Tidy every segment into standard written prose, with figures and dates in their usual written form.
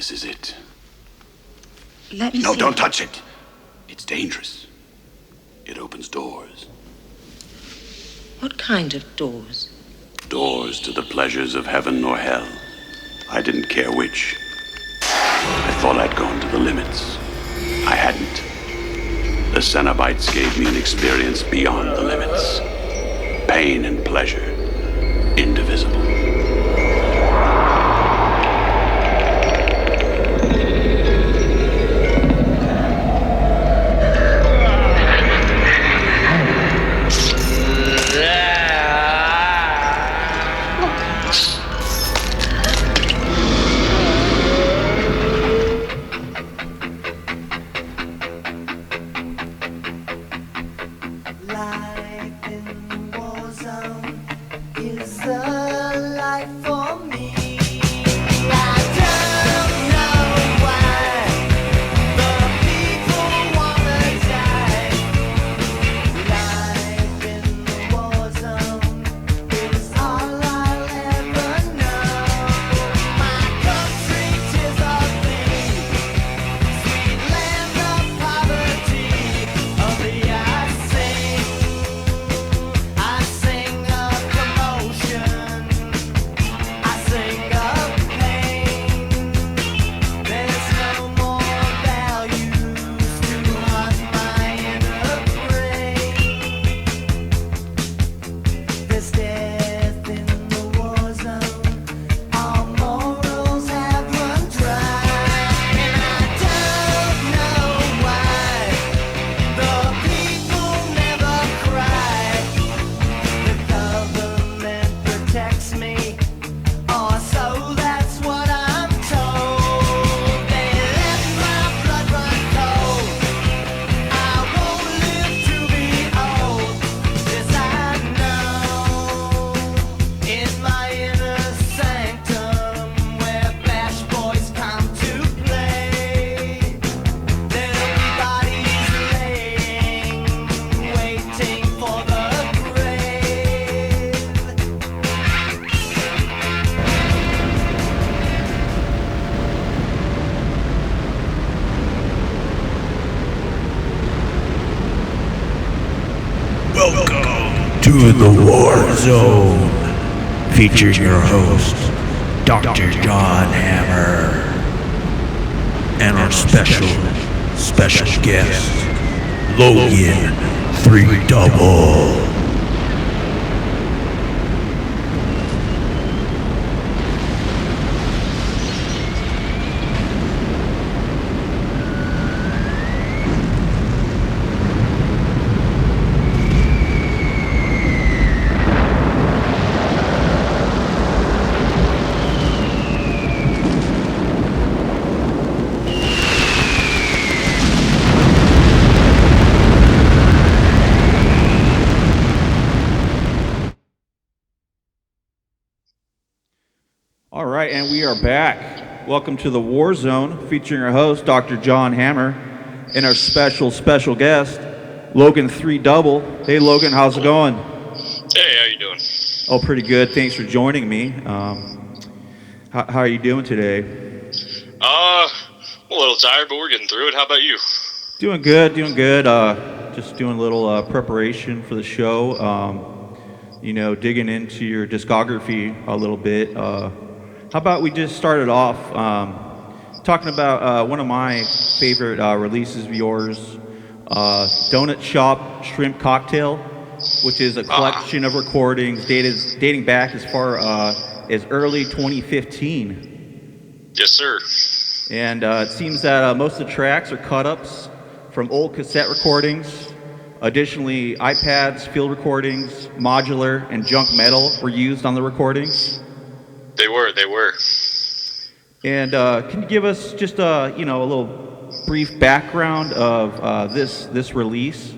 This is it. Let me see. No, don't touch it. It's dangerous. It opens doors. What kind of doors? Doors to the pleasures of heaven or hell. I didn't care which. I thought I'd gone to the limits. I hadn't. The Cenobites gave me an experience beyond the limits. Pain and pleasure. Indivisible. To the Warzone, featuring your host, Dr. John Hammer, and our special guest, Logan Threedouble. All right, and we are back. Welcome to the Warzone, featuring our host, Dr. John Hammer, and our special guest, Logan Threedouble. Hey, Logan, how's it going? Hey, how you doing? Oh, pretty good. Thanks for joining me. How are you doing today? I'm a little tired, but we're getting through it. How about you? Doing good. Just doing a little preparation for the show. Digging into your discography a little bit. How about we just started off talking about one of my favorite releases of yours, Donut Shop Shrimp Cocktail, which is a collection of recordings dating back as far as early 2015. Yes, sir. And it seems that most of the tracks are cut-ups from old cassette recordings. Additionally, iPads, field recordings, modular, and junk metal were used on the recordings. They were. And can you give us just a little brief background of this release?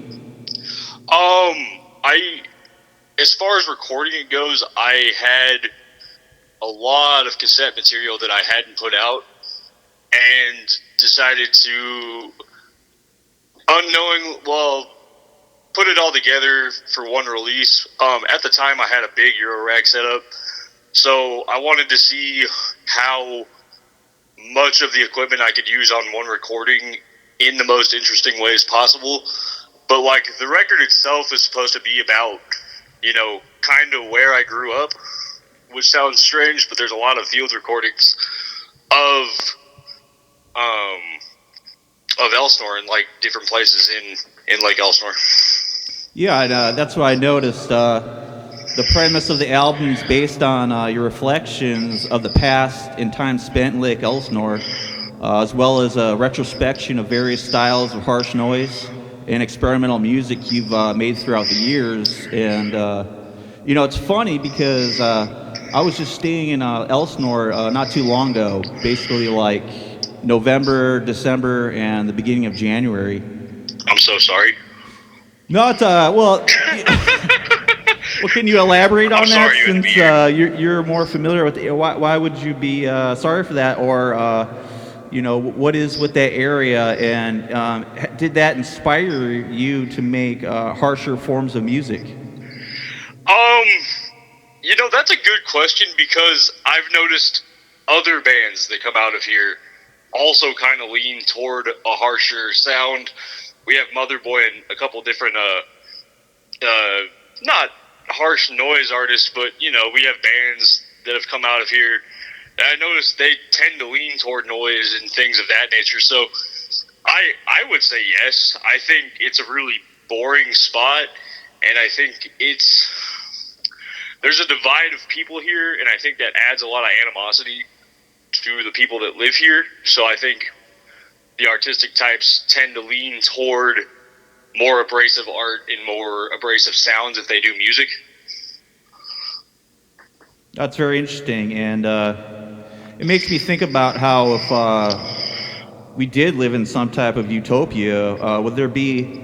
As far as recording it goes, I had a lot of cassette material that I hadn't put out, and decided to put it all together for one release. At the time, I had a big Euro rack set up. So I wanted to see how much of the equipment I could use on one recording in the most interesting ways possible. But, like, the record itself is supposed to be about, you know, kind of where I grew up, which sounds strange, but there's a lot of field recordings of Elsinore and, like, different places in Lake Elsinore. Yeah, and, that's what I noticed. The premise of the album is based on your reflections of the past and time spent in Lake Elsinore, as well as a retrospection of various styles of harsh noise and experimental music you've made throughout the years. And, you know, it's funny because I was just staying in Elsinore not too long ago, basically like November, December, and the beginning of January. I'm so sorry. No, it's, well, well, can you elaborate on that since you're more familiar with it? Why would you be sorry for that? Or, you know, what is with that area? And did that inspire you to make harsher forms of music? You know, that's a good question because I've noticed other bands that come out of here also kind of lean toward a harsher sound. We have Motherboy and a couple different, not harsh noise artists, but, you know, we have bands that have come out of here. And I noticed they tend to lean toward noise and things of that nature. So I would say yes. I think it's a really boring spot, and I think there's a divide of people here, and I think that adds a lot of animosity to the people that live here. So I think the artistic types tend to lean toward more abrasive art and more abrasive sounds if they do music. That's very interesting, and it makes me think about how if we did live in some type of utopia, would there be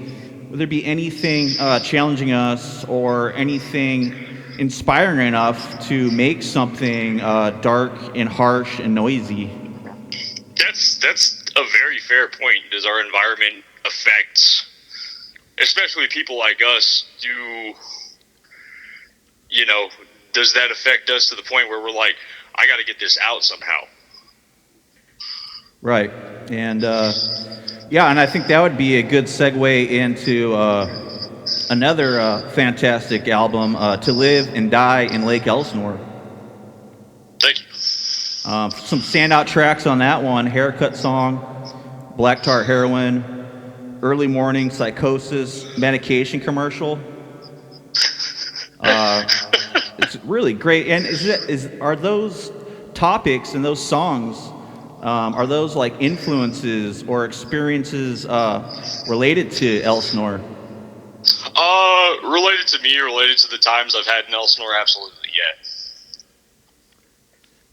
anything challenging us or anything inspiring enough to make something dark and harsh and noisy? That's a very fair point. Does our environment affect, especially people like us, does that affect us to the point where we're like, I got to get this out somehow? Right. And and I think that would be a good segue into another fantastic album, To Live and Die in Lake Elsinore. Thank you. Some standout tracks on that one: Haircut Song, Black Tar Heroin, Early Morning Psychosis, Medication Commercial. It's really great. And are those topics and those songs, are those like influences or experiences related to Elsinore? Related to me, related to the times I've had in Elsinore, absolutely, yeah.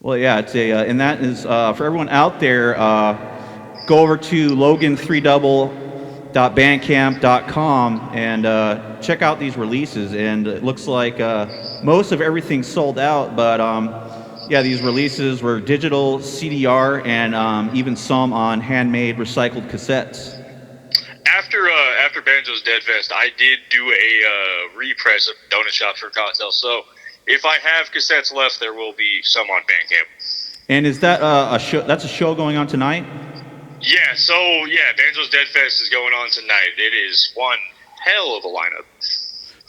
Well, yeah, it's and that is for everyone out there. Go over to Logan Threedouble.bandcamp.com and check out these releases. And it looks like most of everything's sold out, but these releases were digital, CDR, and even some on handmade recycled cassettes. After Banjo's Dead Fest, I did do a repress of Donut Shop for Cocktails. So if I have cassettes left, there will be some on Bandcamp. And is that a show? That's a show going on tonight? Yeah. So Banjo's Dead Fest is going on tonight. It is one hell of a lineup.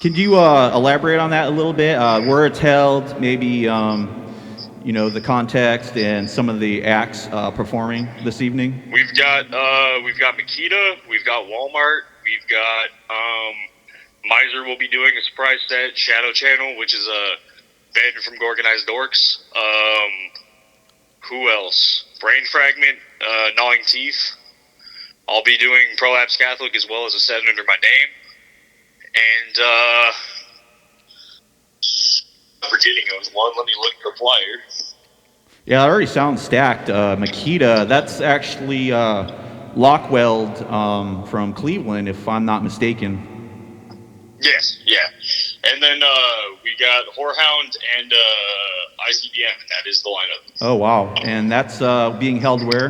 Could you elaborate on that a little bit? Where it's held, maybe the context and some of the acts performing this evening? We've got Meketa, we've got Wallmart, we've got Miser will be doing a surprise set, Shadow Channel, which is a band from Organized Dorks. Who else? Brain Fragment, Gnawing Teeth. I'll be doing Prolapsed Catholic as well as a set under my name. And forgetting of one. Let me look at the flyer. Yeah, it already sounds stacked. Meketa, that's actually Lockweld from Cleveland, if I'm not mistaken. Yes, yeah. And then we got Whorehound and ICBM, and that is the lineup. Oh, wow. And that's being held where?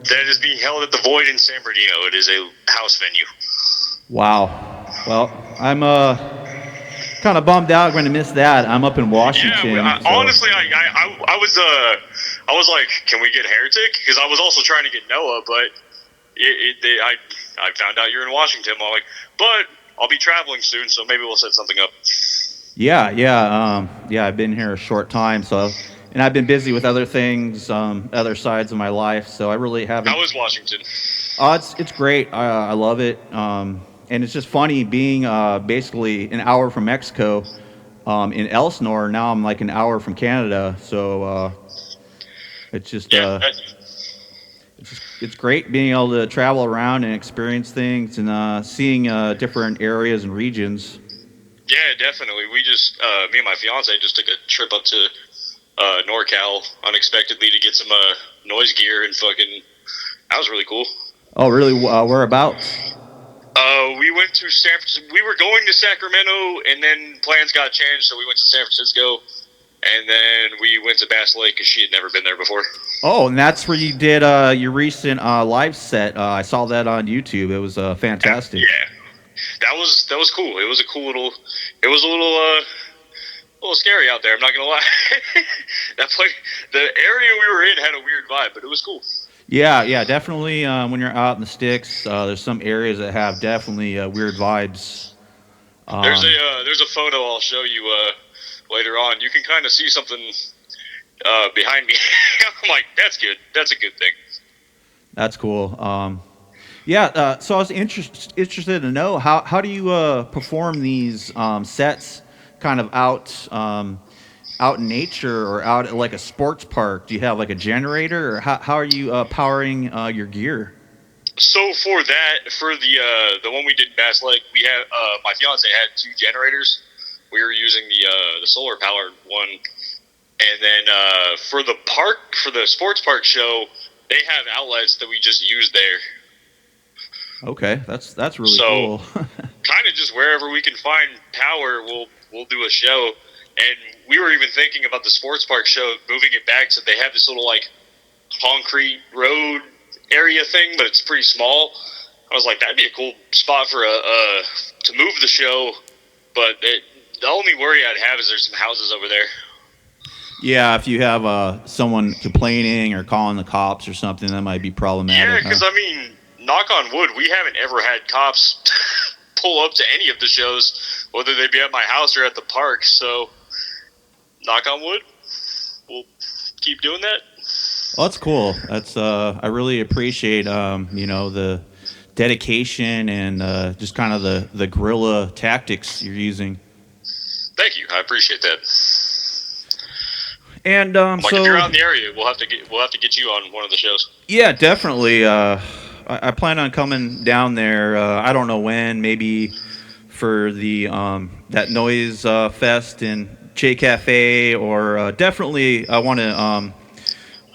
That is being held at the Void in San Bernardino. It is a house venue. Wow. Well, I'm kind of bummed out going to miss that. I'm up in Washington. Yeah, so. honestly, I was like, can we get Heretic? Because I was also trying to get Noah, but I found out you're in Washington. I'm like, but I'll be traveling soon, so maybe we'll set something up. Yeah. I've been here a short time, and I've been busy with other things, other sides of my life. So I really haven't. How is Washington? It's great. I love it. And it's just funny being basically an hour from Mexico, in Elsinore. Now I'm like an hour from Canada. So it's just it's great being able to travel around and experience things and seeing different areas and regions. Yeah, definitely. We just, me and my fiance just took a trip up to NorCal unexpectedly to get some noise gear and fucking. That was really cool. Oh, really? Whereabouts? We went to San Francisco. We were going to Sacramento, and then plans got changed, so we went to San Francisco, and then we went to Bass Lake because she had never been there before. Oh, and that's where you did your recent live set. I saw that on YouTube. It was fantastic. Yeah, that was cool. It was a cool little. It was a little scary out there. I'm not gonna lie. That place, the area we were in had a weird vibe, but it was cool. Yeah, definitely. When you're out in the sticks, there's some areas that have definitely weird vibes. There's a photo I'll show you later on. You can kind of see something behind me. I'm like, that's good. That's a good thing. That's cool. So I was interested to know how do you perform these sets, kind of out in nature or out at like a sports park? Do you have like a generator, or how are you powering your gear? So for the one we did in Bass Lake, we had my fiance had 2 generators. We were using the solar powered one, and then for the sports park show, they have outlets that we just use there. Okay, that's really cool. Kind of just wherever we can find power, we'll do a show. And we were even thinking about the sports park show, moving it back so they have this little like concrete road area thing, but it's pretty small. I was like, that'd be a cool spot for to move the show. But the only worry I'd have is there's some houses over there. Yeah, if you have someone complaining or calling the cops or something, that might be problematic. Yeah, because I mean, knock on wood, we haven't ever had cops pull up to any of the shows, whether they be at my house or at the park. So, knock on wood, we'll keep doing that. Well, that's cool. That's I really appreciate the dedication and just kind of the guerrilla tactics you're using. Thank you. I appreciate that. And if you're out in the area, we'll have to get you on one of the shows. Yeah, definitely. I plan on coming down there. I don't know when. Maybe for the that Noise Fest in Che Cafe, or definitely I want to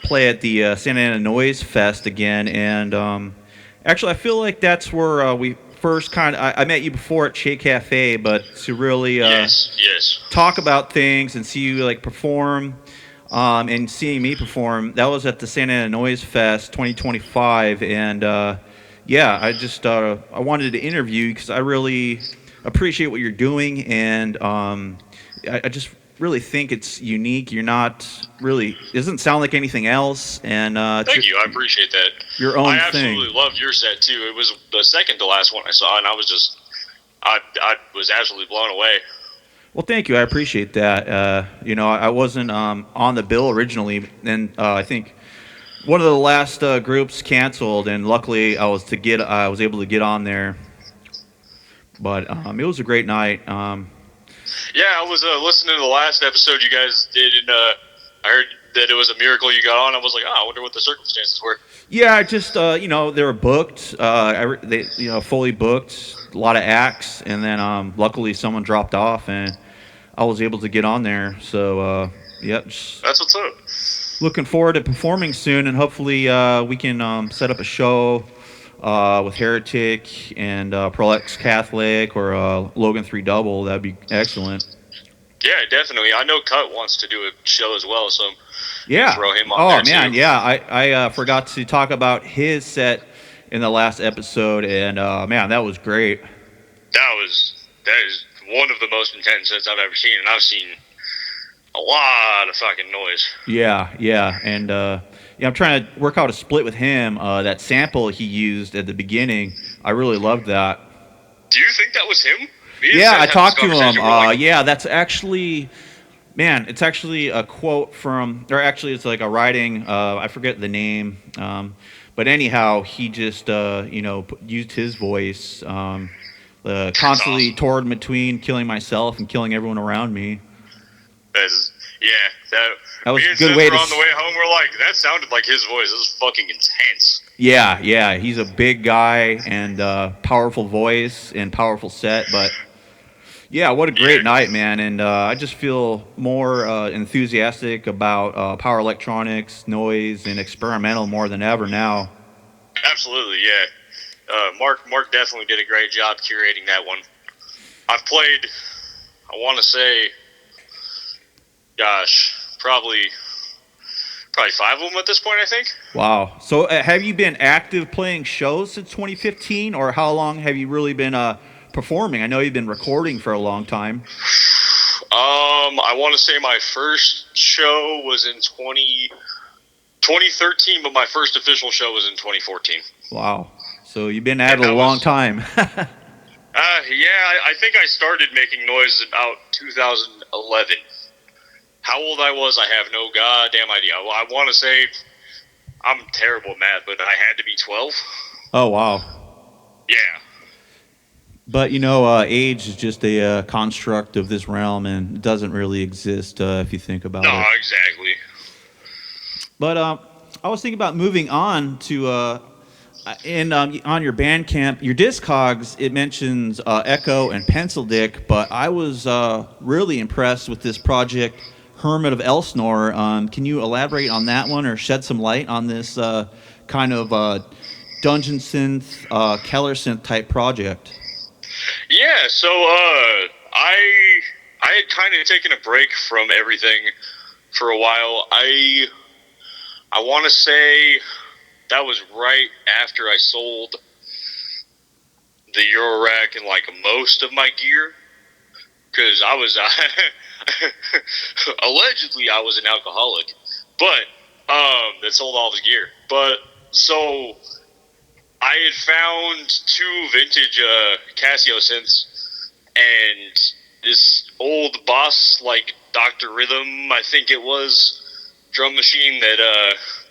play at the Santa Ana Noise Fest again. And actually, I feel like that's where we first I met you before at Che Cafe, but to really yes. talk about things and see you like perform. And seeing me perform, that was at the Santa Ana Noise Fest 2025, and I just I wanted to interview you because I really appreciate what you're doing, and I just really think it's unique. You're not really, it doesn't sound like anything else, and thank you, I appreciate that. Your own thing. I absolutely loved your set too. It was the second to last one I saw, and I was absolutely blown away. Well, thank you. I appreciate that. I wasn't on the bill originally, and I think one of the last groups canceled, and luckily I was able to get on there. But it was a great night. Yeah, I was listening to the last episode you guys did, and I heard that it was a miracle you got on. I was like, I wonder what the circumstances were. Yeah, I just they were booked. They fully booked. A lot of acts, and then luckily someone dropped off, and I was able to get on there. So, that's what's up. Looking forward to performing soon, and hopefully we can set up a show with Heretic and Prolapsed Catholic or Logan Threedouble. That'd be excellent. Yeah, definitely. I know Cut wants to do a show as well, so yeah, throw him on there too. Yeah. I forgot to talk about his set in the last episode, and man, that was great. That is one of the most intense sets I've ever seen, and I've seen a lot of fucking noise. Yeah, and I'm trying to work out a split with him. That sample he used at the beginning, I really loved that. Do you think that was him? Yeah, I talked to him. Yeah, that's actually, man, it's actually a quote from, or actually it's like a writing. I forget the name, but anyhow, he just used his voice, constantly awesome. torn between killing myself and killing everyone around me. That was me a and good Seth way were to on the way home. We're like, that sounded like his voice. It was fucking intense. Yeah, he's a big guy and powerful voice and powerful set, but yeah, what a great night, man. And I just feel more enthusiastic about power electronics, noise, and experimental more than ever now. Absolutely, yeah. Mark definitely did a great job curating that one. I've played, I want to say, gosh, probably 5 of them at this point, I think. Wow. So have you been active playing shows since 2015, or how long have you really been performing? I know you've been recording for a long time. I want to say my first show was in 2013, but my first official show was in 2014. Wow. So you've been at it a long time. Yeah, I think I started making noise about 2011. How old I was, I have no goddamn idea. I want to say, I'm terrible at math, but I had to be 12. Oh, wow. Yeah. But, age is just a construct of this realm, and it doesn't really exist if you think about it. No, exactly. But I was thinking about moving on to, on your Bandcamp, your Discogs, it mentions Echo and Pencil Dick, but I was really impressed with this project, Hermit of Elsinore. Can you elaborate on that one or shed some light on this kind of dungeon synth, Keller synth type project? Yeah, so I had kind of taken a break from everything for a while. I want to say that was right after I sold the Eurorack and like most of my gear, because I was allegedly I was an alcoholic, but that sold all his gear. But so I had found 2 vintage Casio synths and this old Boss, like Dr. Rhythm, I think it was, drum machine that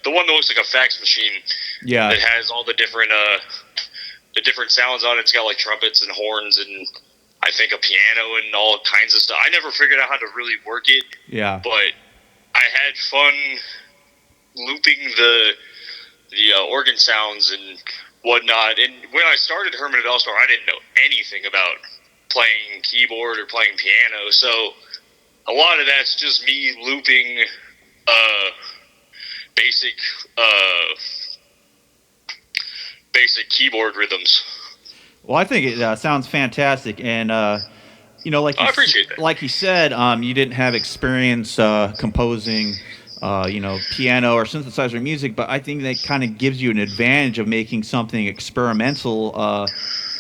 the one that looks like a fax machine. Yeah. That has all the different sounds on it. It's got like trumpets and horns and I think a piano and all kinds of stuff. I never figured out how to really work it. Yeah. But I had fun looping the organ sounds and whatnot. And when I started Hermit of Elsinore, I didn't know anything about playing keyboard or playing piano. So a lot of that's just me looping basic keyboard rhythms. Well, I think it sounds fantastic, and like I appreciate that. Like you said, you didn't have experience composing, piano or synthesizer music, but I think that kind of gives you an advantage of making something experimental.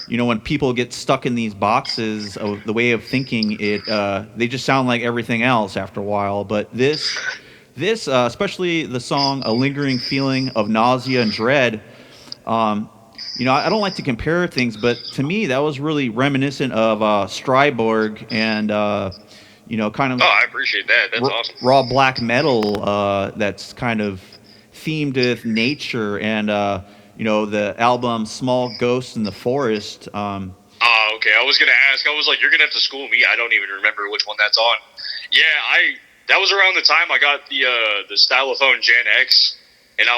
When people get stuck in these boxes of the way of thinking, they just sound like everything else after a while. But this, especially the song "A Lingering Feeling of Nausea and Dread." I don't like to compare things, but to me, that was really reminiscent of Stryborg and, kind of... Oh, I appreciate that. That's awesome. Raw black metal that's kind of themed with nature and, the album Small Ghosts in the Forest. Oh, okay. I was going to ask. I was like, you're going to have to school me. I don't even remember which one that's on. Yeah, that was around the time I got the Stylophone Gen X. And I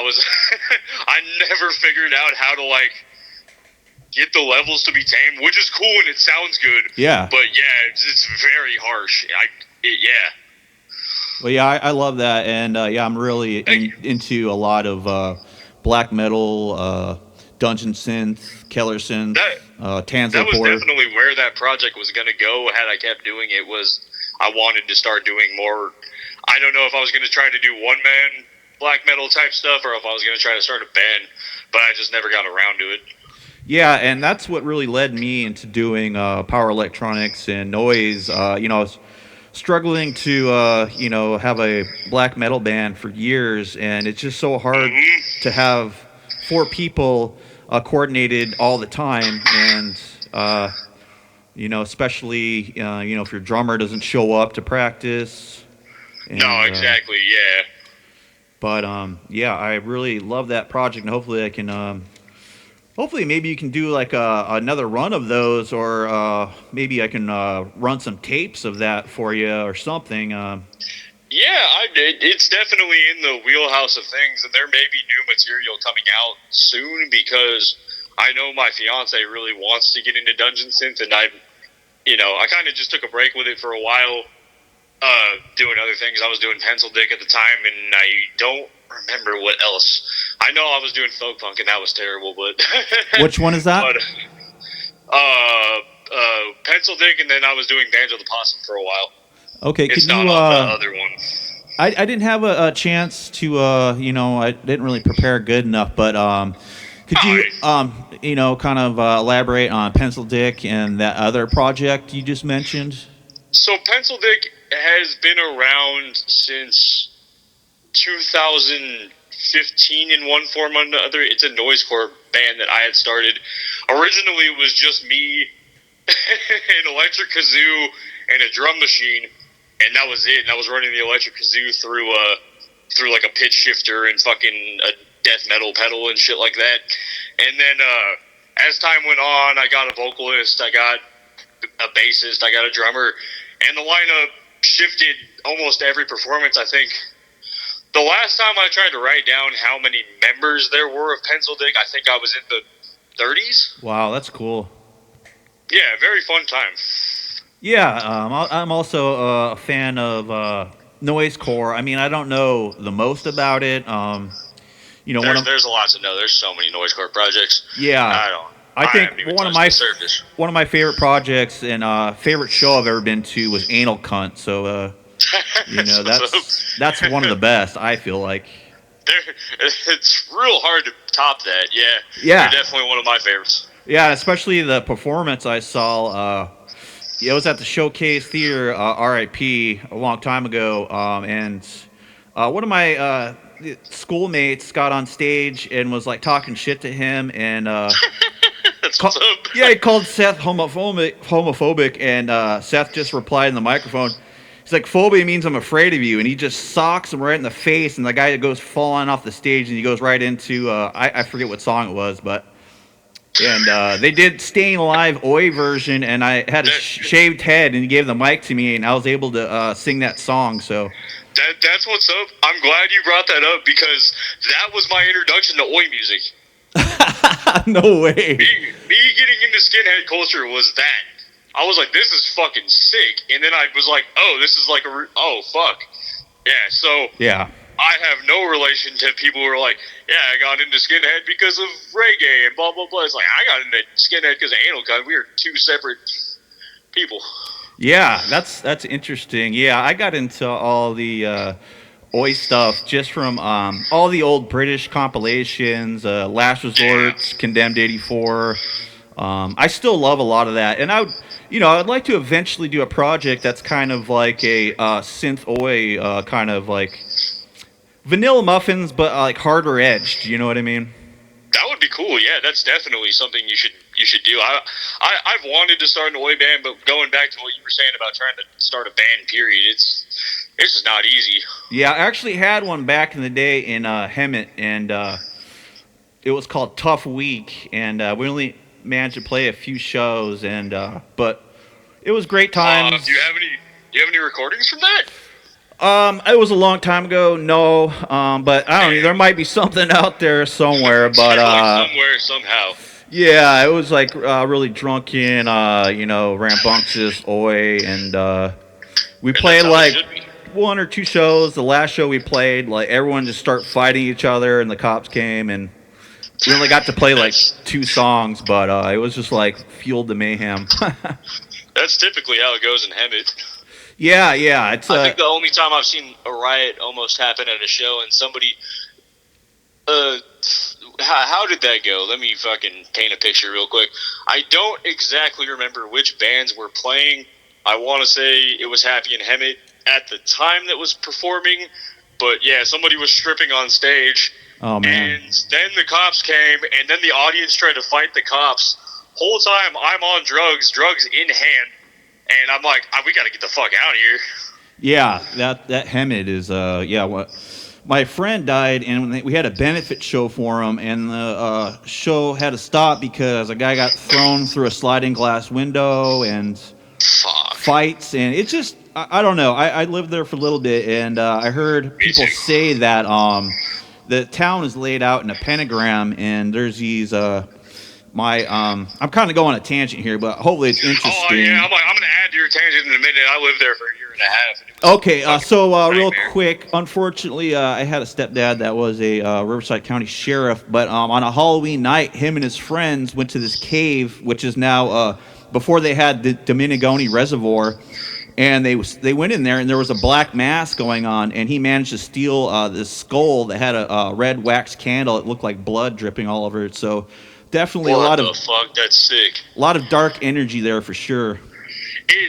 never figured out how to get the levels to be tamed, which is cool and it sounds good. Yeah. But yeah, it's very harsh. Well, yeah, I love that, and I'm really into a lot of black metal, dungeon synth, Keller synth, Tanzaport. That was definitely where that project was going to go. Had I kept doing it, I wanted to start doing more. I don't know if I was going to try to do one-man black metal type stuff or if I was going to try to start a band, but I just never got around to it. Yeah, and that's what really led me into doing power electronics and noise. I was struggling to, have a black metal band for years, and it's just so hard to have four people coordinated all the time, and especially if your drummer doesn't show up to practice. And, No, exactly. Yeah. But I really love that project, and hopefully I can. Hopefully, maybe you can do like another run of those, or maybe I can run some tapes of that for you or something. Yeah, it's definitely in the wheelhouse of things, and there may be new material coming out soon because I know my fiance really wants to get into Dungeon Synth, and I kind of just took a break with it for a while, doing other things. I was doing Pencil Dick at the time, and I don't remember what else. I know I was doing folk punk, and that was terrible. But which one is that? Pencil Dick, and then I was doing Banjo the Possum for a while. Okay, it's can not you? On the other one. I didn't have a chance to. I didn't really prepare good enough, but could you kind of elaborate on Pencil Dick and that other project you just mentioned? So Pencil Dick has been around since 2015 in one form or another. It's a noisecore band that I had started. Originally, it was just me, an electric kazoo, and a drum machine, and that was it. And I was running the electric kazoo through like a pitch shifter and fucking a death metal pedal and shit like that. And then as time went on, I got a vocalist, I got a bassist, I got a drummer, and the lineup shifted almost every performance. I think the last time I tried to write down how many members there were of Pencil Dick, I think I was in the 30s. Wow, that's cool. Yeah, very fun time. Yeah, I'm also a fan of noisecore. I mean, I don't know the most about it. There's a lot to know. There's so many noisecore projects. Yeah, I think one of my favorite projects and favorite show I've ever been to was Anal Cunt. So that's one of the best. I feel like it's real hard to top that. Yeah, they're definitely one of my favorites. Yeah, especially the performance I saw. It was at the Showcase Theater, RIP, a long time ago, and one of my schoolmates got on stage and was like talking shit to him, and That's what's up. Yeah, he called Seth homophobic, and Seth just replied in the microphone. He's like, phobia means I'm afraid of you, and he just socks him right in the face, and the guy goes falling off the stage, and he goes right into I forget what song it was, but. And they did Staying Alive Oi version, and I had a shaved head, and he gave the mic to me, and I was able to sing that song. So that's what's up. I'm glad you brought that up because that was my introduction to Oi music. No way. Me getting into skinhead culture was that. I was like, this is fucking sick, and then I was like, oh, this is like oh fuck, yeah. So yeah. I have no relation to people who are like, yeah, I got into skinhead because of reggae and blah, blah, blah. It's like, I got into skinhead because of Anal Cunt. We are two separate people. Yeah, that's interesting. Yeah, I got into all the Oi stuff just from all the old British compilations, Last Resort, Condemned 84. I still love a lot of that. And I'd like to eventually do a project that's kind of like a synth Oi kind of like vanilla muffins, but like harder edged. You know what I mean? That would be cool. Yeah, that's definitely something you should do. I've wanted to start an Oi band, but going back to what you were saying about trying to start a band, period, it's just not easy. Yeah, I actually had one back in the day in Hermit, and it was called Tough Week, and we only managed to play a few shows, and but it was great times. Do you have any recordings from that? It was a long time ago. No, but I don't know. There might be something out there somewhere. But somewhere, somehow. Yeah, it was like really drunken, rambunctious Oi, and we played like one or two shows. The last show we played, like everyone just started fighting each other, and the cops came, and we only got to play like two songs, but it was just like fueled the mayhem. That's typically how it goes in Hemet. Yeah. I think the only time I've seen a riot almost happen at a show and somebody how did that go? Let me fucking paint a picture real quick. I don't exactly remember which bands were playing. I want to say it was Happy and Hermit at the time that was performing, but yeah, somebody was stripping on stage. Oh, man. And then the cops came, and then the audience tried to fight the cops. Whole time I'm on drugs in hand, and I'm like, we got to get the fuck out of here. Yeah, that Hermit is what. My friend died, and we had a benefit show for him, and the show had to stop because a guy got thrown through a sliding glass window and fights, and it's just, I don't know. I lived there for a little bit, and I heard people say that the town is laid out in a pentagram, and there's these I'm kind of going on a tangent here, but hopefully it's interesting. Oh yeah, I'm going to add to your tangent in a minute. I lived there for a year and a half. And it was Okay, real quick, unfortunately, I had a stepdad that was a Riverside County sheriff, but on a Halloween night, him and his friends went to this cave, which is now, before they had the Dominigoni Reservoir, and they went in there, and there was a black mass going on, and he managed to steal this skull that had a red wax candle. It looked like blood dripping all over it, so definitely what the fuck? That's sick. A lot of dark energy there for sure.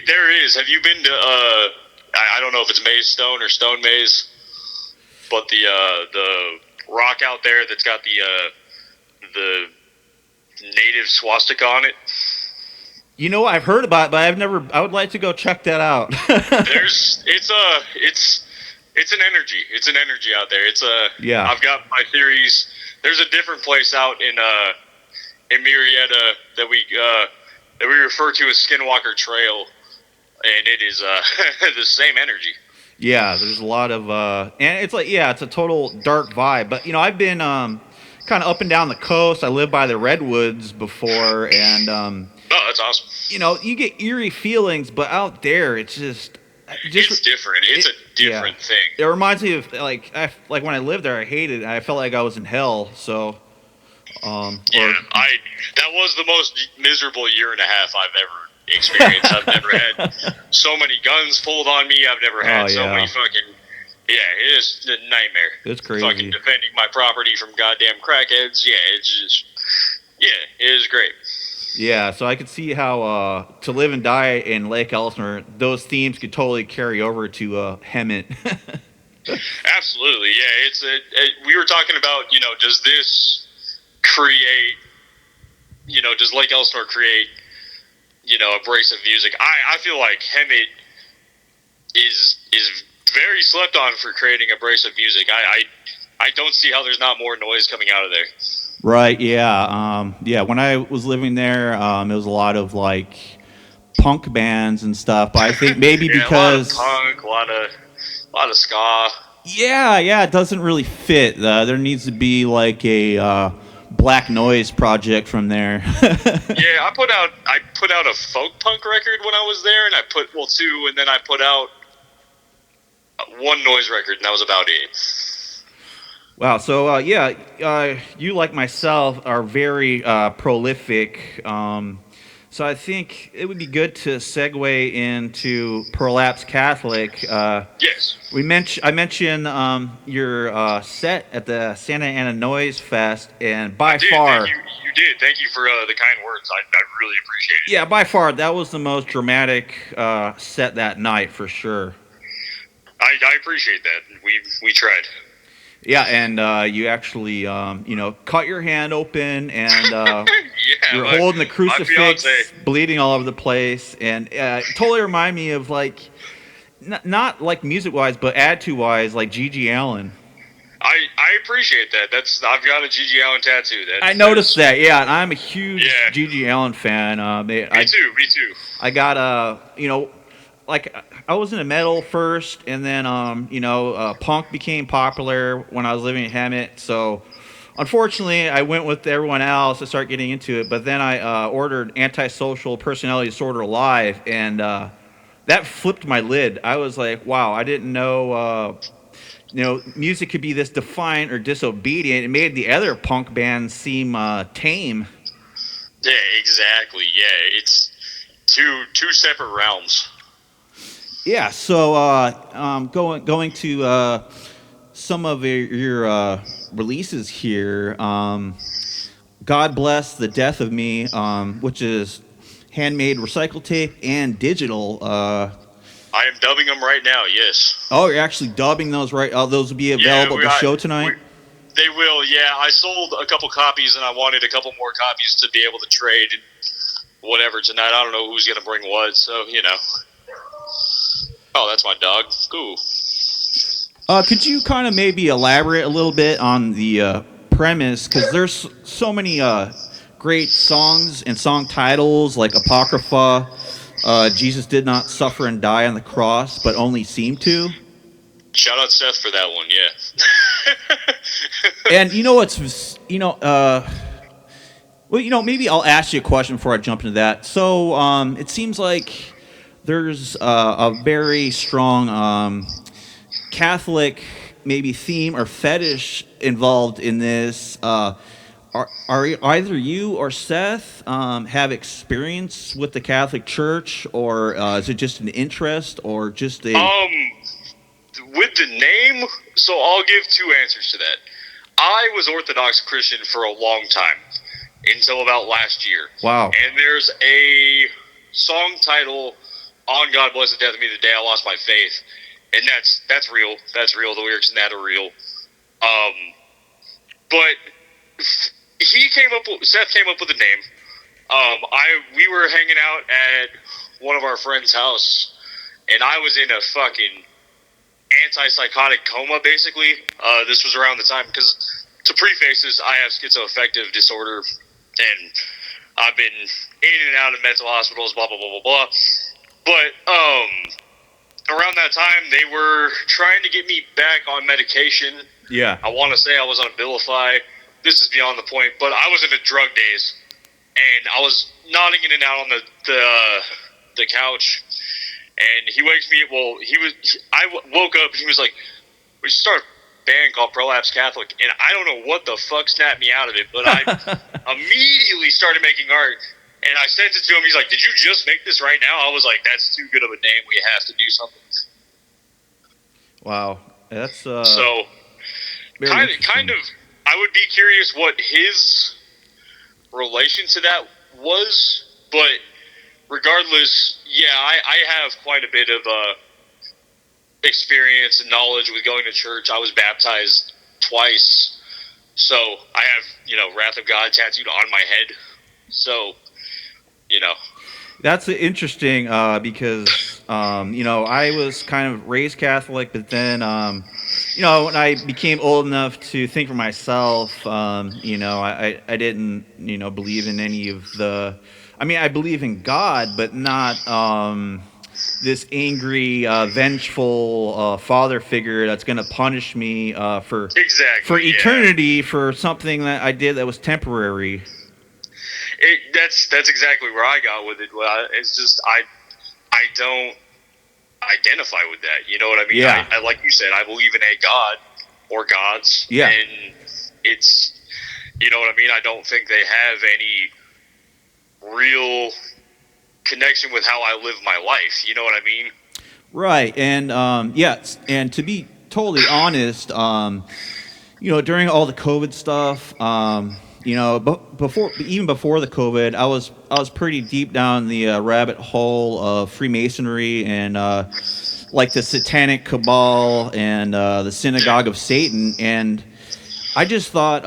There is. Have you been to, I don't know if it's Maze Stone or Stone Maze, but the rock out there that's got the native swastika on it? You know, I've heard about it, but I would like to go check that out. It's an energy. It's an energy out there. Yeah. I've got my theories. There's a different place out in Murrieta that we refer to as Skinwalker Trail, and it is the same energy. Yeah, there's a lot of and it's like, yeah, it's a total dark vibe. But I've been kind of up and down the coast. I lived by the redwoods before, and oh, that's awesome. You get eerie feelings, but out there, it's just it's different. It's a different thing. It reminds me of like when I lived there, I hated it. I felt like I was in hell. So. That was the most miserable year and a half I've ever experienced. I've never had so many guns pulled on me. I've never had so many fucking. Yeah, it is a nightmare. It's crazy. Fucking defending my property from goddamn crackheads. Yeah, it's just. Yeah, it is great. Yeah, so I could see how to live and die in Lake Elsinore, those themes could totally carry over to Hermit. Absolutely, yeah. We were talking about, does this create, does Lake Elsinore create, abrasive music? I feel like Hermit is very slept on for creating abrasive music. I don't see how there's not more noise coming out of there. Right, yeah. When I was living there, it was a lot of like punk bands and stuff, but I think maybe because a lot of punk, a lot of ska. Yeah, it doesn't really fit. There needs to be like a black noise project from there. Yeah, I put out a folk punk record when I was there, and I put two, and then I put out one noise record, and that was about it. Wow. So you like myself are very prolific. So I think it would be good to segue into Prolapsed Catholic. Yes. I mentioned your set at the Santa Ana Noise Fest, and by far. You did. Thank you for the kind words. I really appreciate it. Yeah, by far that was the most dramatic set that night for sure. I appreciate that. We tried. Yeah, and you actually, cut your hand open, and you're holding the crucifix, bleeding all over the place, and totally remind me of like, not like music-wise, but attitude-wise, like Gigi Allen. I appreciate that. I've got a Gigi Allen tattoo. I noticed that. Yeah, and I'm a huge Gigi Allen fan. Me too. I got like I was into metal first, and then punk became popular when I was living in Hermit. So unfortunately, I went with everyone else to start getting into it. But then I ordered Antisocial Personality Disorder Live, and that flipped my lid. I was like, wow, I didn't know music could be this defiant or disobedient. It made the other punk bands seem tame. Yeah, exactly. Yeah, it's two separate realms. Yeah, so going to some of your releases here. God Bless the Death of Me, which is handmade recycle tape and digital. I am dubbing them right now, yes. Oh, you're actually dubbing those right? Those will be available at the show tonight? They will, yeah. I sold a couple copies, and I wanted a couple more copies to be able to trade and whatever tonight. I don't know who's going to bring what, so, you know. Oh, that's my dog. Cool. Could you kind of maybe elaborate a little bit on the premise? Because there's so many great songs and song titles like Apocrypha, Jesus did not suffer and die on the cross, but only seemed to. Shout out Seth for that one, yeah. And you know what's, maybe I'll ask you a question before I jump into that. So it seems like there's a very strong Catholic maybe theme or fetish involved in this. Are either you or Seth have experience with the Catholic Church, or is it just an interest, or just a... With the name, so I'll give two answers to that. I was Orthodox Christian for a long time, until about last year. Wow. And there's a song title on God Bless the Death of Me the Day I Lost My Faith, and that's real. That's real. The lyrics in that are real. But Seth came up with the name. We were hanging out at one of our friends' house, and I was in a fucking antipsychotic coma, basically. This was around the time, because to preface this, I have schizoaffective disorder, and I've been in and out of mental hospitals, blah, blah, blah, blah, blah. But around that time, they were trying to get me back on medication. Yeah. I want to say I was on Abilify. This is beyond the point, but I was in a drug daze, and I was nodding in and out on the couch. And he wakes me. I woke up, and he was like, "We should start a band called Prolapsed Catholic." And I don't know what the fuck snapped me out of it, but I immediately started making art. And I sent it to him. He's like, "Did you just make this right now?" I was like, "That's too good of a name. We have to do something." Wow, that's so kind of. I would be curious what his relation to that was, but regardless, yeah, I have quite a bit of experience and knowledge with going to church. I was baptized twice, so I have, Wrath of God tattooed on my head. So, That's interesting because, I was kind of raised Catholic, but then, when I became old enough to think for myself, I didn't, believe in any of the... I believe in God, but not this angry, vengeful father figure that's going to punish me for eternity for something that I did that was temporary. That's exactly where I got with it. It's just I don't identify with that. You know what I mean? Yeah. I like you said, I believe in a God or gods. Yeah. And it's, you know what I mean? I don't think they have any real connection with how I live my life. You know what I mean? Right. And yes, and to be totally honest, during all the COVID stuff, before the COVID, I was pretty deep down the rabbit hole of Freemasonry and like the Satanic Cabal and the Synagogue of Satan, and I just thought,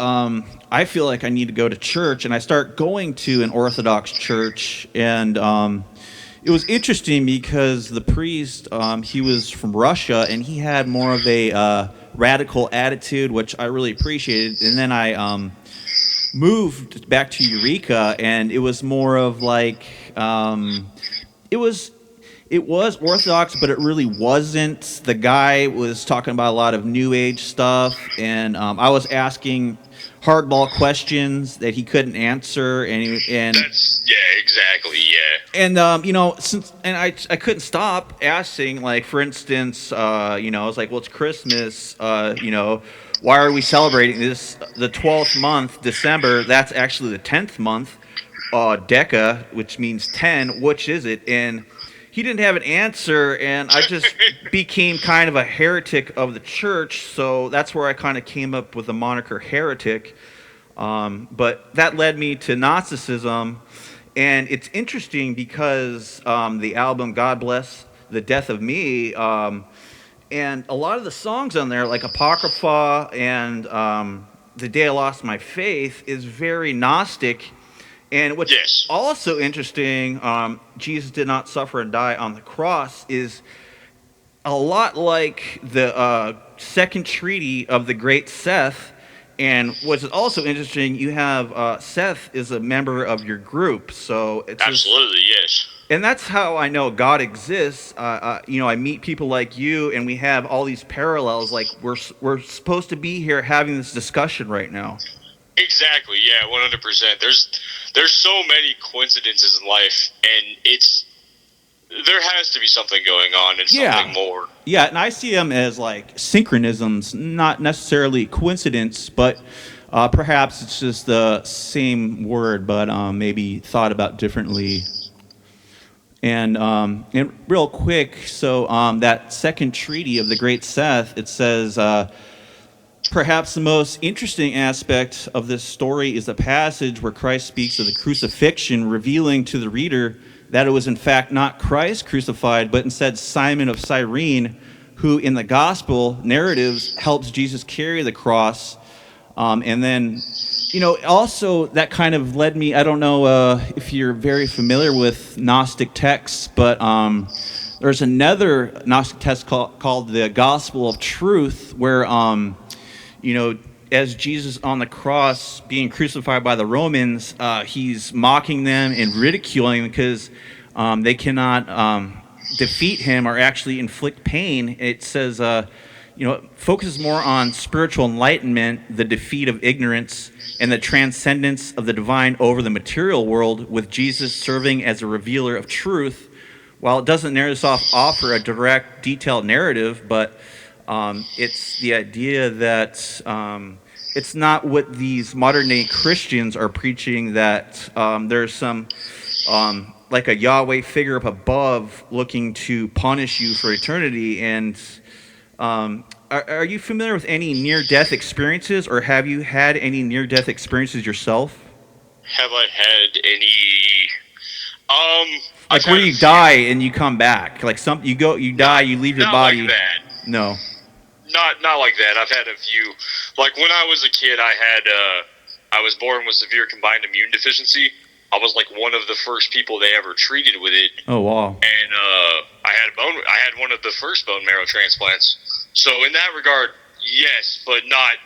I feel like I need to go to church, and I start going to an Orthodox church, and it was interesting because the priest, he was from Russia, and he had more of a radical attitude, which I really appreciated, and then I moved back to Eureka, and it was more of like, it was Orthodox, but it really wasn't. The guy was talking about a lot of New Age stuff, and I was asking hardball questions that he couldn't answer, and that's exactly. And I couldn't stop asking, like, for instance, I was like, well, it's Christmas, why are we celebrating this the 12th month, December? That's actually the 10th month, Deca, which means 10. Which is it? And he didn't have an answer, and I just became kind of a heretic of the church. So that's where I kind of came up with the moniker heretic. But that led me to Gnosticism, and it's interesting because the album God Bless the Death of Me, and a lot of the songs on there, like Apocrypha and The Day I Lost My Faith, is very Gnostic. And what's also interesting, Jesus did not suffer and die on the cross, is a lot like the second treaty of the great Seth. And what's also interesting, you have Seth is a member of your group. So it's absolutely, yes. And that's how I know God exists. I meet people like you, and we have all these parallels. Like we're supposed to be here having this discussion right now. Exactly. Yeah, 100%. There's so many coincidences in life, and there has to be something going on and something more. Yeah, and I see them as like synchronisms, not necessarily coincidence, but perhaps it's just the same word, but maybe thought about differently. And real quick, so that second treaty of the Great Seth, it says, perhaps the most interesting aspect of this story is the passage where Christ speaks of the crucifixion, revealing to the reader that it was in fact not Christ crucified, but instead Simon of Cyrene, who in the gospel narratives helps Jesus carry the cross. And then, also that kind of led me, I don't know if you're very familiar with Gnostic texts, but there's another Gnostic text called the Gospel of Truth, where, as Jesus on the cross being crucified by the Romans, he's mocking them and ridiculing them because they cannot defeat him or actually inflict pain. It says, focuses more on spiritual enlightenment, the defeat of ignorance, and the transcendence of the divine over the material world, with Jesus serving as a revealer of truth. While it doesn't offer a direct, detailed narrative, but it's the idea that it's not what these modern-day Christians are preaching, that there's some, like a Yahweh figure up above looking to punish you for eternity. And are you familiar with any near-death experiences, or have you had any near-death experiences yourself? Have I had any? Like where you die and you come back, like you die, you leave your body. Like that. No. Not like that. I've had a few. Like when I was a kid, I was born with severe combined immune deficiency. I was like one of the first people they ever treated with it. Oh wow! And I had one of the first bone marrow transplants. So in that regard, yes, but not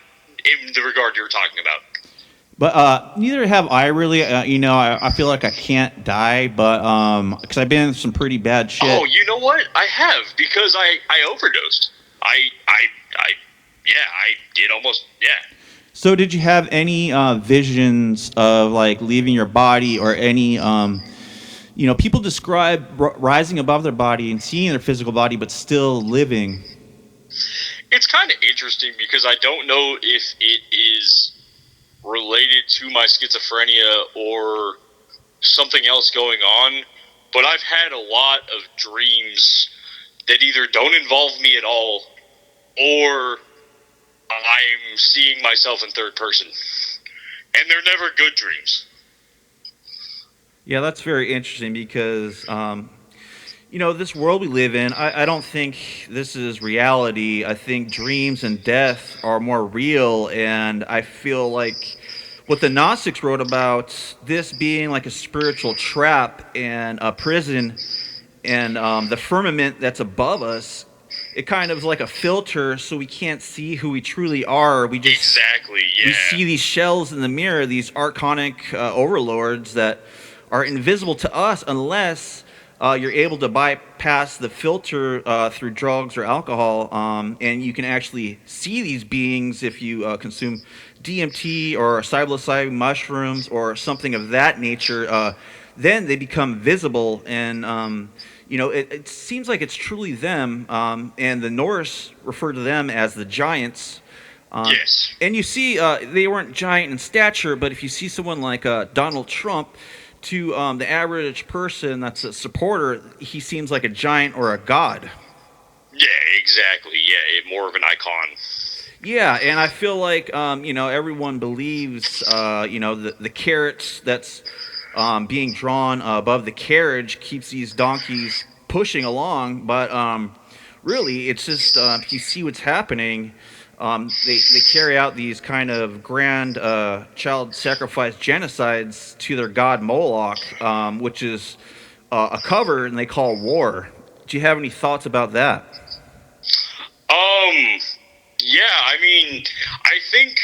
in the regard you're talking about. But neither have I really. I feel like I can't die, but because I've been in some pretty bad shit. Oh, you know what? I have, because I overdosed. I did almost, yeah. So did you have any visions of like leaving your body, or any, people describe rising above their body and seeing their physical body, but still living? It's kind of interesting because I don't know if it is related to my schizophrenia or something else going on, but I've had a lot of dreams that either don't involve me at all, or I'm seeing myself in third person. And they're never good dreams. Yeah, that's very interesting because, this world we live in, I don't think this is reality. I think dreams and death are more real, and I feel like what the Gnostics wrote about this being like a spiritual trap and a prison, and the firmament that's above us, it kind of is like a filter, so we can't see who we truly are. We just we see these shells in the mirror, these archonic overlords that are invisible to us unless you're able to bypass the filter through drugs or alcohol, and you can actually see these beings if you consume DMT or psilocybin mushrooms or something of that nature. Then they become visible, and it seems like it's truly them, and the Norse referred to them as the giants. Yes. And you see, they weren't giant in stature, but if you see someone like Donald Trump, to the average person that's a supporter, he seems like a giant or a god. Yeah, exactly. Yeah, more of an icon. Yeah, and I feel like everyone believes the carrots that's being drawn above the carriage keeps these donkeys pushing along, but really it's just if you see what's happening, they carry out these kind of grand child sacrifice genocides to their god Moloch, which is a cover and they call war. Do you have any thoughts about that? Yeah, I mean, I think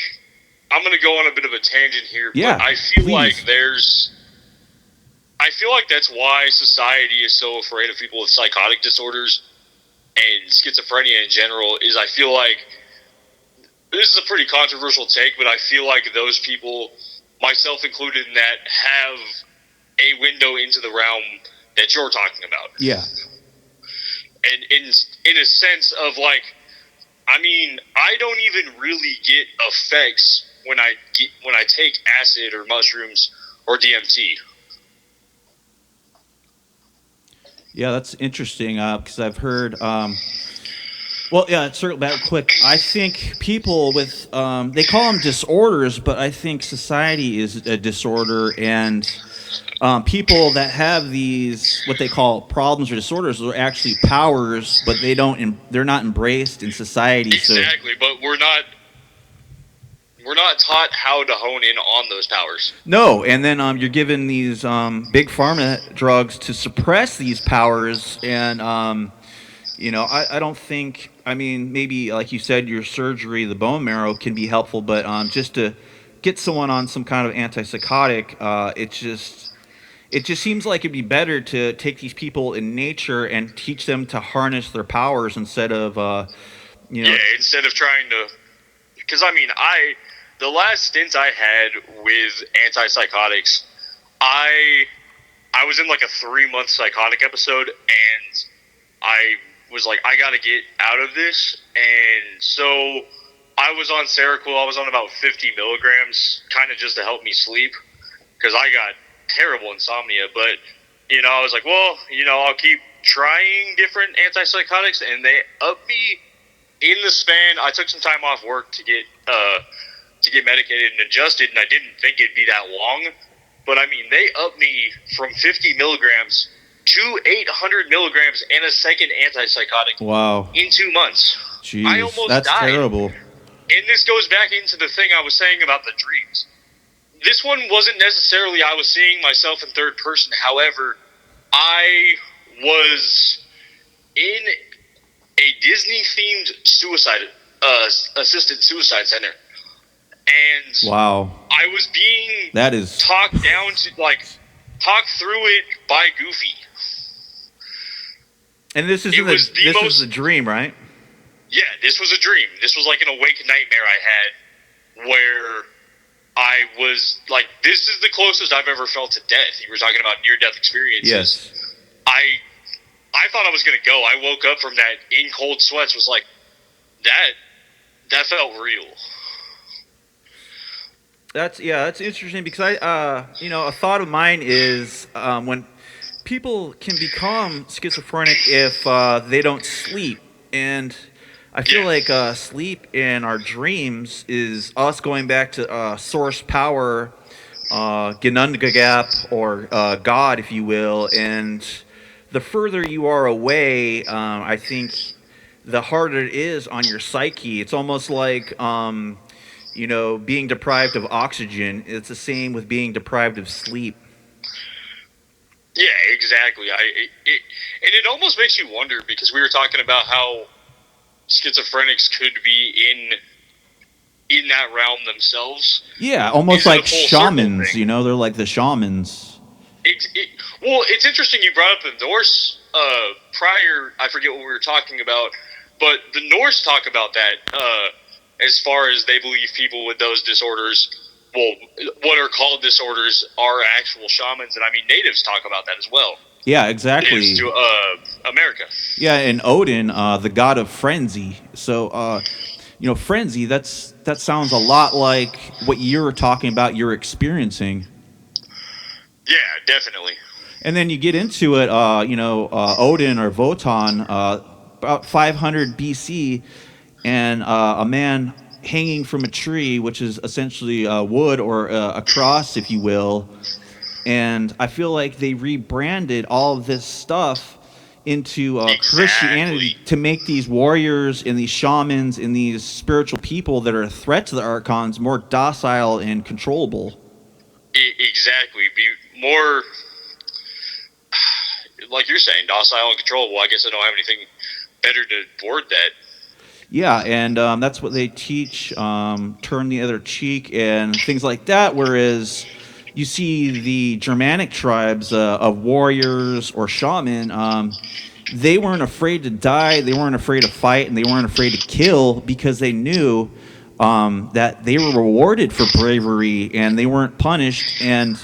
I'm going to go on a bit of a tangent here, Yeah, but I feel please. like that's why society is so afraid of people with psychotic disorders and schizophrenia in general, is I feel like, this is a pretty controversial take, but I feel like those people, myself included in that, have a window into the realm that you're talking about. Yeah. And in a sense of like, I mean, I don't even really get effects when I take acid or mushrooms or DMT. Yeah, that's interesting because I've heard. Circle back quick. I think people with they call them disorders, but I think society is a disorder, and people that have these what they call problems or disorders are actually powers, but they're not embraced in society. Exactly, but we're not taught how to hone in on those powers. No, and then you're given these big pharma drugs to suppress these powers, and I don't think. I mean, maybe like you said, your surgery, the bone marrow can be helpful, but just to get someone on some kind of antipsychotic, it just seems like it'd be better to take these people in nature and teach them to harness their powers instead of Yeah, instead of trying to, because I mean, the last stint I had with antipsychotics, I was in like a 3-month psychotic episode, and I was like, I gotta get out of this, and so I was on Seroquel. I was on about 50 milligrams, kind of just to help me sleep, because I got terrible insomnia. But I was like, well, I'll keep trying different antipsychotics, and they upped me in the span. I took some time off work to get medicated and adjusted, and I didn't think it'd be that long. But I mean, they upped me from 50 milligrams to 800 milligrams and a second antipsychotic. Wow. In 2 months. Jeez, I almost that's died. terrible. And this goes back into the thing I was saying about the dreams. This one wasn't necessarily I was seeing myself in third person. However, I was in a Disney-themed assisted suicide center. And wow, I was being talked down to, talked through it by Goofy. And this is a dream, right? Yeah, this was a dream. This was like an awake nightmare I had, where I was like, this is the closest I've ever felt to death. You were talking about near-death experiences. Yes. I thought I was going to go. I woke up from that in cold sweats, was like, that felt real. That's interesting because a thought of mine is when people can become schizophrenic if they don't sleep, and I feel like sleep in our dreams is us going back to source power, Gnungagap, or God, if you will, and the further you are away, I think the harder it is on your psyche. It's almost like being deprived of oxygen. It's the same with being deprived of sleep. Yeah, exactly. And it almost makes you wonder, because we were talking about how schizophrenics could be in that realm themselves. Yeah, almost like shamans. They're like the shamans. Well, it's interesting you brought up the Norse prior. I forget what we were talking about, but the Norse talk about that. As far as they believe people with those disorders, well, what are called disorders, are actual shamans. And I mean, natives talk about that as well. Yeah, exactly. Natives to America. Yeah, and Odin, the god of frenzy. So, frenzy, that sounds a lot like what you're talking about, you're experiencing. Yeah, definitely. And then you get into it, Odin or Wotan, about 500 BC, and a man hanging from a tree, which is essentially wood or a cross, if you will. And I feel like they rebranded all of this stuff into Christianity to make these warriors and these shamans and these spiritual people that are a threat to the Archons more docile and controllable. Exactly. Be more, like you're saying, docile and controllable. I guess I don't have anything better to word that. Yeah, and that's what they teach, turn the other cheek and things like that, whereas you see the Germanic tribes of warriors or shaman, they weren't afraid to die, they weren't afraid to fight, and they weren't afraid to kill because they knew that they were rewarded for bravery and they weren't punished. And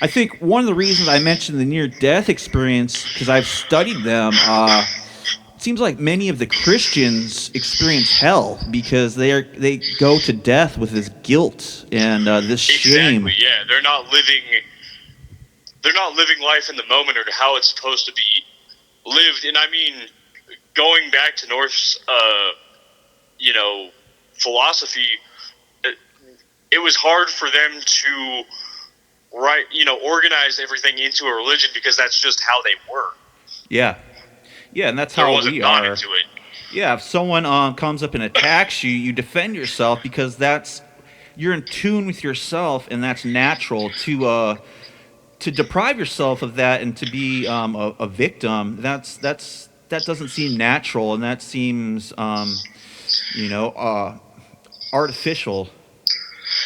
I think one of the reasons I mentioned the near-death experience, because I've studied them, it seems like many of the Christians experience hell because they go to death with this guilt and this shame. Exactly, yeah. They're not living life in the moment or how it's supposed to be lived. And I mean, going back to Norse, philosophy, it was hard for them to organize everything into a religion because that's just how they were. Yeah. Yeah, and that's how we are. Into it. Yeah, if someone comes up and attacks you, you defend yourself because you're in tune with yourself, and that's natural. To deprive yourself of that and to be a victim, that doesn't seem natural, and that seems artificial.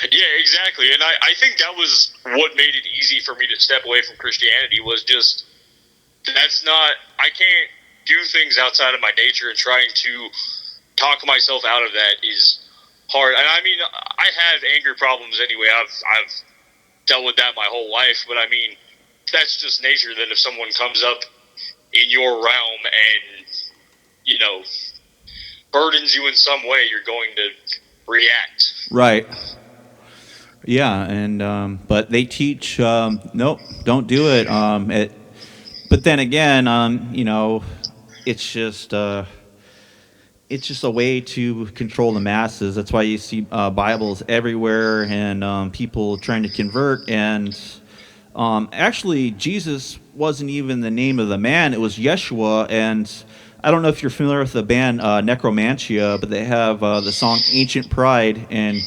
Yeah, exactly, and I think that was what made it easy for me to step away from Christianity. Was just I can't do things outside of my nature, and trying to talk myself out of that is hard. And I mean, I have anger problems anyway. I've dealt with that my whole life, but I mean, that's just nature. That if someone comes up in your realm and burdens you in some way, you're going to react. Right. Yeah, and but they teach nope, don't do it. But then again, it's just a way to control the masses. That's why you see Bibles everywhere and people trying to convert. And actually, Jesus wasn't even the name of the man. It was Yeshua. And I don't know if you're familiar with the band Necromantia, but they have the song Ancient Pride. And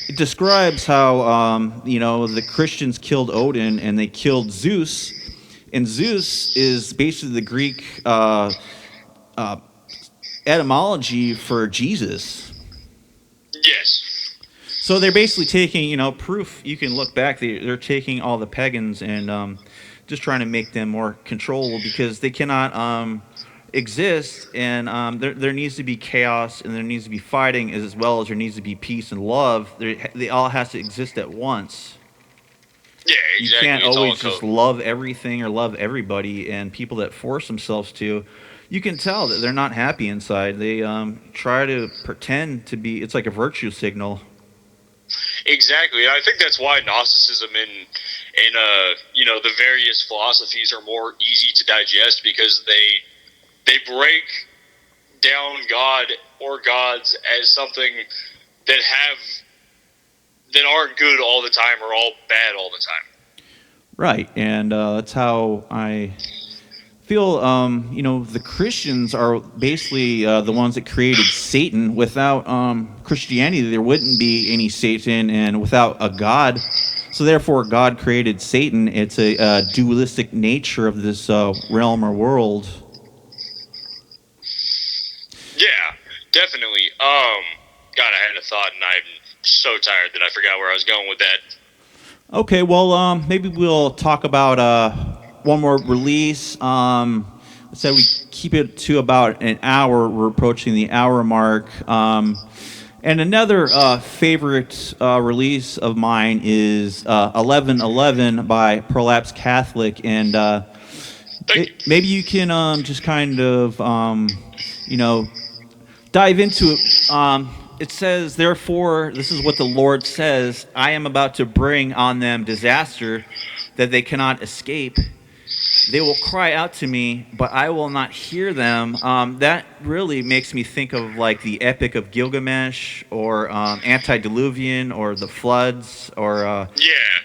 it describes how, the Christians killed Odin and they killed Zeus. And Zeus is basically the Greek etymology for Jesus. Yes. So they're basically taking, proof. You can look back. They're taking all the pagans and just trying to make them more controllable because they cannot exist. And there needs to be chaos and there needs to be fighting as well as there needs to be peace and love. They all has to exist at once. Yeah, exactly. You can't always just love everything or love everybody, and people that force themselves to, you can tell that they're not happy inside. They try to pretend to be. It's like a virtue signal. Exactly. I think that's why Gnosticism and the various philosophies are more easy to digest because they break down God or gods as something that aren't good all the time or all bad all the time. Right, and that's how I feel. The Christians are basically the ones that created Satan. Without Christianity, there wouldn't be any Satan, and without a God. So therefore, God created Satan. It's a dualistic nature of this realm or world. Yeah, definitely. God, I had a thought, and I'm so tired that I forgot where I was going with that. Okay, well, maybe we'll talk about one more release. Let's say we keep it to about an hour. We're approaching the hour mark. And another favorite release of mine is 1111 by Prolapsed Catholic. And maybe you can just kind of, dive into it. It says, therefore, this is what the Lord says, I am about to bring on them disaster, that they cannot escape. They will cry out to me, but I will not hear them. That really makes me think of like the Epic of Gilgamesh, or Antediluvian, or the floods, or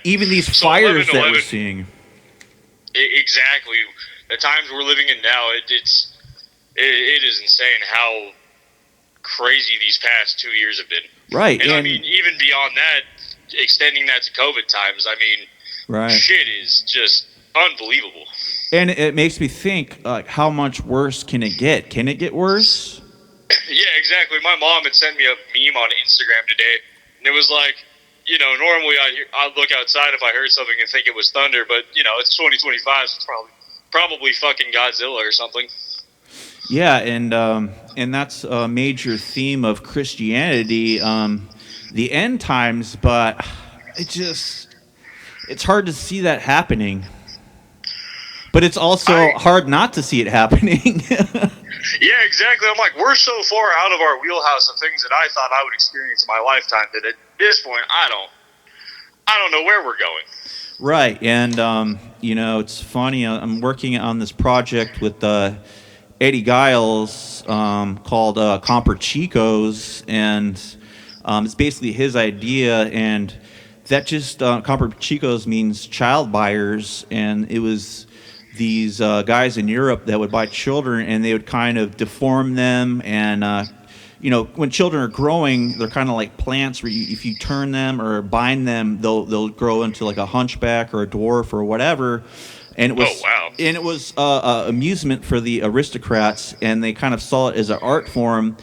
even these fires that we're seeing. Exactly. The times we're living in now, it is insane how crazy these past 2 years have been. Right. And I mean, even beyond that, extending that to COVID times, I mean, shit is just unbelievable. And it makes me think, like, how much worse can it get? Can it get worse? Yeah, exactly. My mom had sent me a meme on Instagram today, and it was like, you know, normally I'd look outside if I heard something and think it was thunder, but, you know, it's 2025, so it's probably fucking Godzilla or something. Yeah, and that's a major theme of Christianity, the end times, but it's hard to see that happening. But it's also hard not to see it happening. Yeah, exactly. I'm like, we're so far out of our wheelhouse of things that I thought I would experience in my lifetime that at this point, I don't know where we're going. Right, and you know, it's funny. I'm working on this project with Eddie Giles called Comper Chicos, and it's basically his idea, and that just Comper Chicos means child buyers, and it was these guys in Europe that would buy children, and they would kind of deform them, and you know, when children are growing, they're kind of like plants where if you turn them or bind them, they'll grow into like a hunchback or a dwarf or whatever. And it was amusement for the aristocrats, and they kind of saw it as an art form.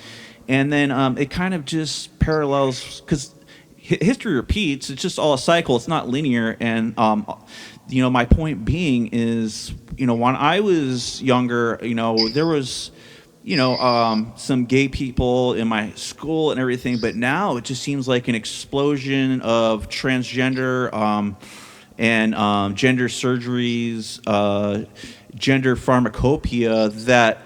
And then it kind of just parallels, because history repeats. It's just all a cycle. It's not linear. And you know, my point being is, you know, when I was younger, you know, there was, you know, some gay people in my school and everything, but now it just seems like an explosion of transgender and gender surgeries, gender pharmacopoeia, that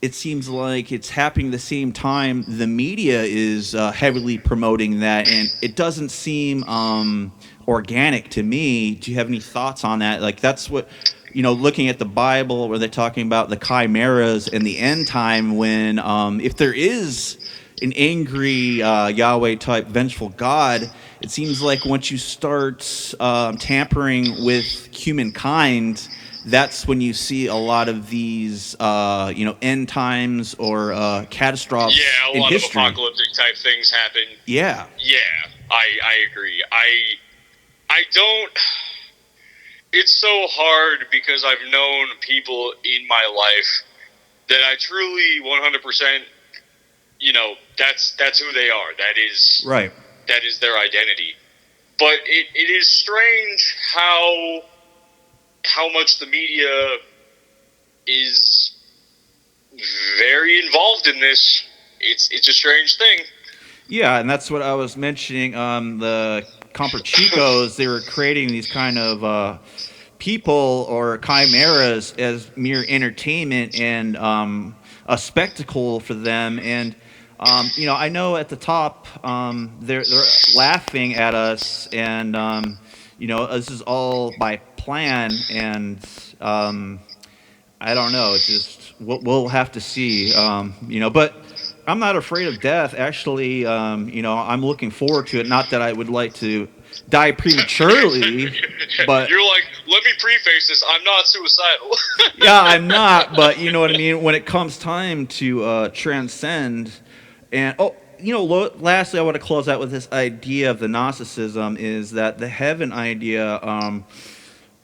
it seems like it's happening at the same time the media is heavily promoting that, and it doesn't seem organic to me. Do you have any thoughts on that? Like, that's what, you know, looking at the Bible where they're talking about the chimeras and the end time, when if there is an angry Yahweh type vengeful God, it seems like once you start tampering with humankind, that's when you see a lot of these you know, end times or catastrophes in history. Yeah, a lot of apocalyptic type things happen. Yeah. Yeah, I agree. I don't... It's so hard because I've known people in my life that I truly 100%, you know, that's who they are. That is right. That is their identity. But it is strange how much the media is very involved in this. It's a strange thing. Yeah, and that's what I was mentioning. The Comper Chicos, they were creating these kind of people or chimeras as mere entertainment and a spectacle for them. And you know, I know at the top they're laughing at us, and you know, this is all by plan, and I don't know. It's just we'll have to see. You know, but I'm not afraid of death. Actually, you know, I'm looking forward to it. Not that I would like to die prematurely, but you're like, let me preface this, I'm not suicidal. Yeah, I'm not, but you know what I mean, when it comes time to transcend. And you know, lastly, I want to close out with this idea of the Gnosticism, is that the heaven idea.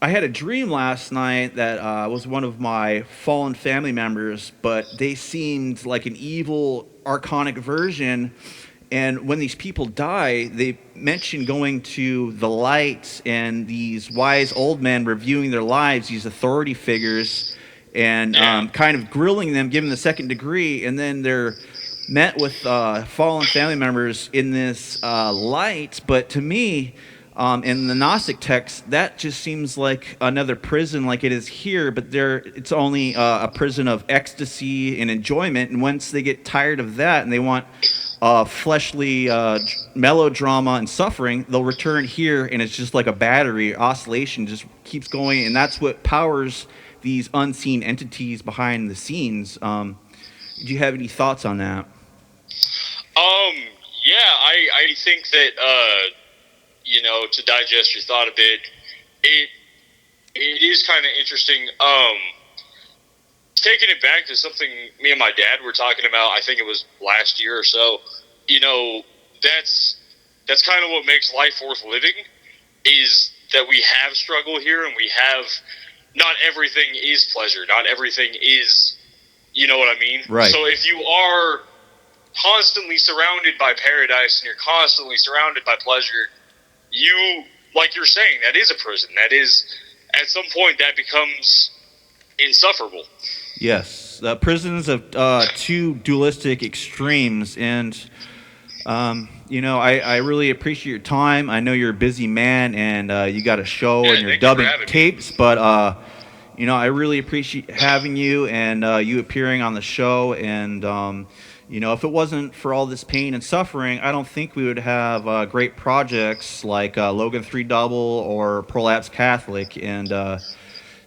I had a dream last night that was one of my fallen family members, but they seemed like an evil archonic version. And when these people die, they mention going to the light, and these wise old men reviewing their lives, these authority figures, and kind of grilling them, giving the second degree, and then they're met with fallen family members in this light. But to me, in the Gnostic text, that just seems like another prison like it is here, but it's only a prison of ecstasy and enjoyment. And once they get tired of that and they want fleshly melodrama and suffering, they'll return here, and it's just like a battery oscillation just keeps going, and that's what powers these unseen entities behind the scenes. Do you have any thoughts on that? Yeah, I think that to digest your thought a bit, it is kind of interesting. Taking it back to something me and my dad were talking about, I think it was last year or so. That's kind of what makes life worth living, is that we have struggle here, and we have, not everything is pleasure, not everything is, you know what I mean? Right. So if you are constantly surrounded by paradise and you're constantly surrounded by pleasure, you, like you're saying, that is a prison. That is, at some point, that becomes insufferable. Yes, prisons of two dualistic extremes, and I really appreciate your time. I know you're a busy man, and you got a show and you're dubbing tapes, but I really appreciate having you and you appearing on the show. And if it wasn't for all this pain and suffering, I don't think we would have great projects like Logan Threedouble or Prolapsed Catholic. And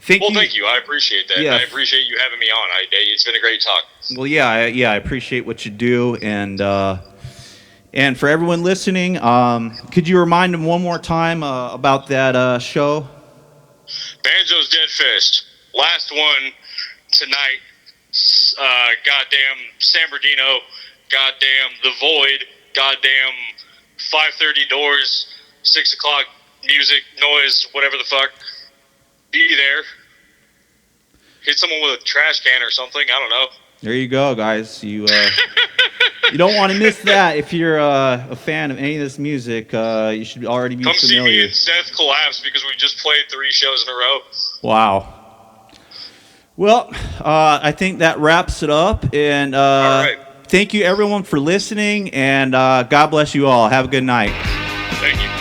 thank you. I appreciate that. Yeah. I appreciate you having me on. It's been a great talk. Well, I appreciate what you do, and for everyone listening, could you remind them one more time about that show? Banjo's Dead Fist. Last one tonight. Goddamn San Bernardino. Goddamn The Void. Goddamn 5:30 doors. 6 o'clock music, noise, whatever the fuck. Be there. Hit someone with a trash can or something. I don't know. There you go, guys. You you don't want to miss that. If you're a fan of any of this music, you should already be familiar. Come see me and Seth collapse because we just played 3 shows in a row. Wow. Well, I think that wraps it up. And all right. Thank you, everyone, for listening. And God bless you all. Have a good night. Thank you.